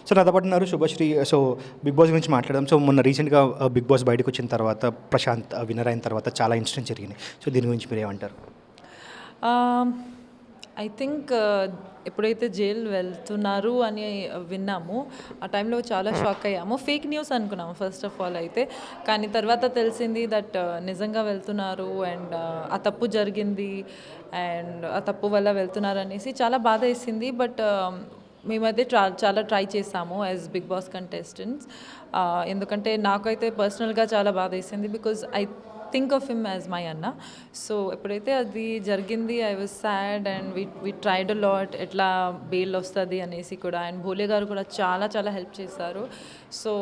So నాతో పాటు ఉన్నారు శుభశ్రీ. సో బిగ్ బాస్ గురించి మాట్లాడదాం. సో మొన్న రీసెంట్గా బిగ్ బాస్ బయటకు వచ్చిన తర్వాత ప్రశాంత్ విన్నర్ అయిన తర్వాత చాలా ఇన్సిడెంట్స్ జరిగినాయి. సో దీని గురించి మీరు ఏమంటారు? ఐ థింక్ ఎప్పుడైతే జైలు వెళ్తున్నారు అని విన్నాము ఆ టైంలో చాలా షాక్ అయ్యాము. ఫేక్ న్యూస్ అనుకున్నాము ఫస్ట్ ఆఫ్ ఆల్ అయితే, కానీ తర్వాత తెలిసింది దట్ నిజంగా వెళ్తున్నారు అండ్ ఆ తప్పు జరిగింది అండ్ ఆ తప్పు వల్ల వెళ్తున్నారు అనేసి చాలా బాధ వేసింది. బట్ మేమైతే చాలా ట్రై చేసాము యాజ్ బిగ్ బాస్ కంటెస్టెంట్స్. ఎందుకంటే నాకైతే పర్సనల్గా చాలా బాధ వేసింది because I think of him as my anna. So ఎప్పుడైతే అది జరిగింది I was sad and we tried a lot ఎట్లా బెయిల్ వస్తుంది అనేసి కూడా. అండ్ భోలే గారు కూడా చాలా హెల్ప్ చేశారు. So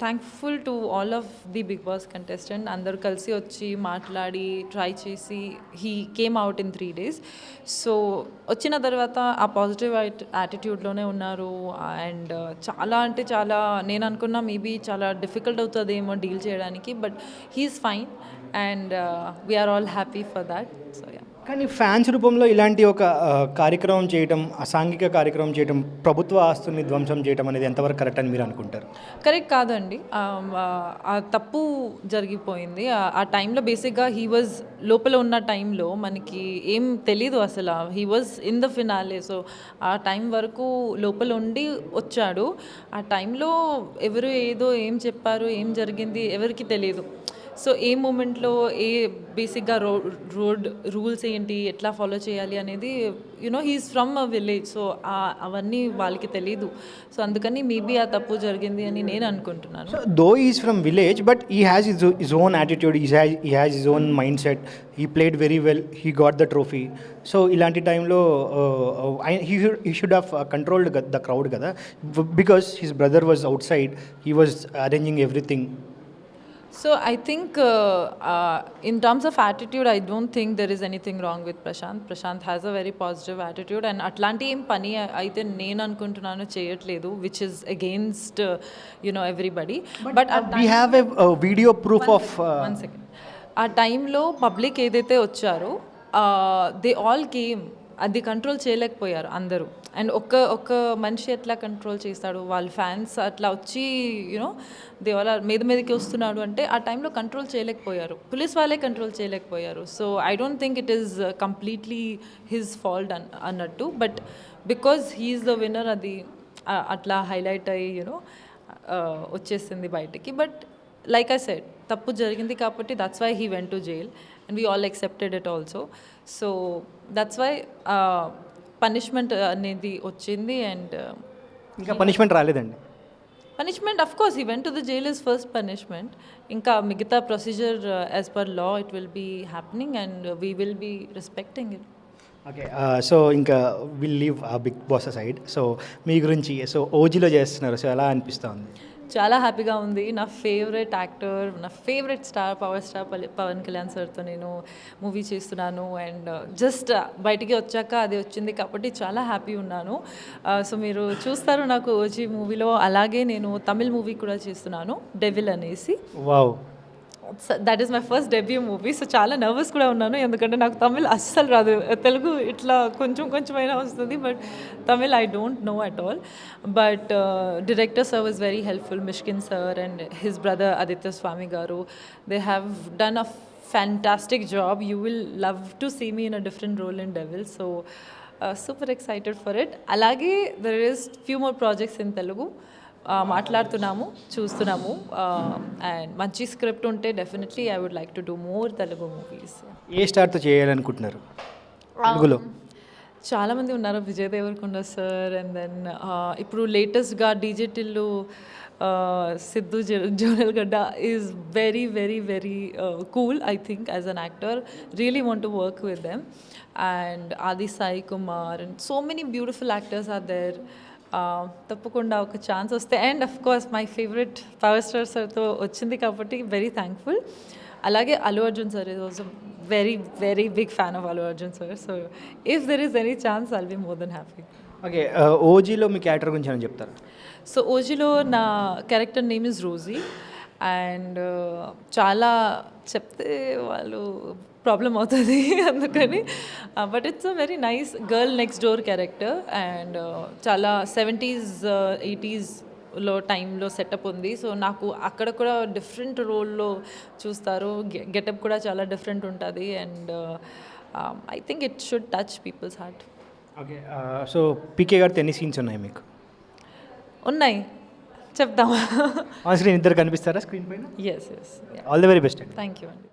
thankful to all of the Bigg Boss contestant. అందరూ కలిసి వచ్చి మాట్లాడి ట్రై చేసి he came out in 3 days. So వచ్చిన తర్వాత ఆ పాజిటివ్ యాటిట్యూడ్లోనే ఉన్నారు. అండ్ చాలా అంటే చాలా నేను అనుకున్నా మేబీ చాలా డిఫికల్ట్ అవుతుందేమో డీల్ చేయడానికి, but he's fine and we're all happy for that. So yeah. కానీ ఫ్యాన్స్ రూపంలో ఇలాంటి ఒక కార్యక్రమం చేయడం, అసాంఘిక కార్యక్రమం చేయడం, ప్రభుత్వ ఆస్తుల్ని ధ్వంసం చేయడం అనేది ఎంతవరకు కరెక్ట్ అని మీరు అనుకుంటారు? కరెక్ట్ కాదండి. ఆ తప్పు జరిగిపోయింది. ఆ టైంలో బేసిక్గా హీ వాజ్ లోపల ఉన్న టైంలో మనకి ఏం తెలీదు అసలు. He was in the finale. So ఆ టైం వరకు లోపల ఉండి వచ్చాడు. ఆ టైంలో ఎవరు ఏదో ఏం చెప్పారు, ఏం జరిగింది ఎవరికి తెలియదు. సో ఏ మూమెంట్లో ఏ బేసిక్గా రోడ్ రూల్స్ ఏంటి, ఎట్లా ఫాలో చేయాలి అనేది he's from a village. So అవన్నీ వాళ్ళకి తెలీదు. సో అందుకని మేబీ ఆ తప్పు జరిగింది అని నేను అనుకుంటున్నాను. So though is from village but he has his own attitude, he has his own mind set. He played very well, he got the trophy. So ఇలాంటి టైంలో he should have controlled the crowd కదా, because his brother was outside, he was arranging everything. So I think in terms of attitude, I don't think there is anything wrong with Prashant. Prashant has a very positive attitude and atlanti em pani aithe nenu anukuntunnanu cheyatledu, which is against everybody. But we have a video proof of one second. ఆ టైంలో public ఏదైతే వచ్చారో they all came. అది control చేయలేకపోయారు అందరూ. And ఒక్క మనిషి ఎట్లా కంట్రోల్ చేస్తాడు? వాళ్ళ ఫ్యాన్స్ అట్లా వచ్చి దే ఆల్ మీదకి వస్తున్నాడు అంటే ఆ టైంలో కంట్రోల్ చేయలేకపోయారు. పోలీస్ వాళ్ళే కంట్రోల్ చేయలేకపోయారు. So I don't think it is completely his fault అన్నట్టు. But because he is the winner అది అట్లా హైలైట్ అయ్యి వచ్చేసింది బయటికి. బట్ లైక్ ఐ సెడ్, తప్పు జరిగింది కాబట్టి that's why he went to jail and we all accepted it also. So that's why punishment అనేది వచ్చింది. అండ్ ఇంకా పనిష్మెంట్ రాలేదండి. Punishment of course he went to the jail is first punishment. ఇంకా మిగతా procedure as per law it will be happening and we will be respecting it. Okay. So ఇంకా will leave Bigg Boss side. So మీ గురించి, so ఓజీలో చేస్తున్నారు, so ఎలా అనిపిస్తూ ఉంది? చాలా హ్యాపీగా ఉంది. నా ఫేవరెట్ యాక్టర్, నా favourite star, power star Pawan Kalyan సార్తో నేను మూవీ చేస్తున్నాను. అండ్ జస్ట్ బయటికి వచ్చాక అది వచ్చింది కాబట్టి చాలా హ్యాపీ ఉన్నాను. సో మీరు చూస్తారు నాకు ఓజీ మూవీలో. అలాగే నేను తమిళ్ మూవీ కూడా చేస్తున్నాను, డెవిల్ అనేసి. Wow. That is my first debut movie. So చాలా నర్వస్ కూడా ఉన్నాను, ఎందుకంటే నాకు తమిళ్ అస్సలు రాదు. తెలుగు ఇట్లా కొంచెమైనా వస్తుంది, but Tamil I don't know at all. But director sir was very helpful, Mysskin sir and his brother Aditya Swamy garu. They have done a fantastic job. You will love to see me in a different role in Devil. So super excited for it. Alage there is few more projects in Telugu. మాట్లాడుతున్నాము, చూస్తున్నాము. And మంచి script ఉంటే definitely I would like to do more Telugu movies. ఏ స్టార్తో చేయాలనుకుంటున్నారు తెలుగులో? చాలామంది ఉన్నారు, Vijay Deverakonda sir and then ఇప్పుడు లేటెస్ట్గా DJ Tillu, Siddhu Jonnalagadda is very cool I think as an actor. Really want to work with them. And Adi Sai Kumar and so many beautiful actors are there. తప్పకుండా ఒక ఛాన్స్ వస్తే. And of course my favourite power star సార్తో వచ్చింది కాబట్టి very thankful. అలాగే Allu Arjun sir is also very big fan of Allu Arjun sir. So if there is any chance I'll be more than happy. Okay. ఓజీలో మీ character గురించి అని చెప్తారా? సో ఓజీలో నా character name is Rosie. And చాలా చెప్తే వాళ్ళు ప్రాబ్లం అవుతుంది అందుకని. But it's a very nice girl next door character. And చాలా 70s 80s లో టైంలో సెటప్ ఉంది. సో నాకు అక్కడ కూడా డిఫరెంట్ రోల్లో చూస్తారు. గెటప్ కూడా చాలా డిఫరెంట్ ఉంటుంది. And I think it should touch peoples heart. Okay. So పీకే గారితో ఎన్ని సీన్స్ ఉన్నాయి మీకు? ఉన్నాయి, చెప్తామా? ఆన్ స్క్రీన్ ఇద్దరు కనిపిస్తారా స్క్రీన్ పైన? Yes. All the very best అండి. థ్యాంక్ యూ అండి.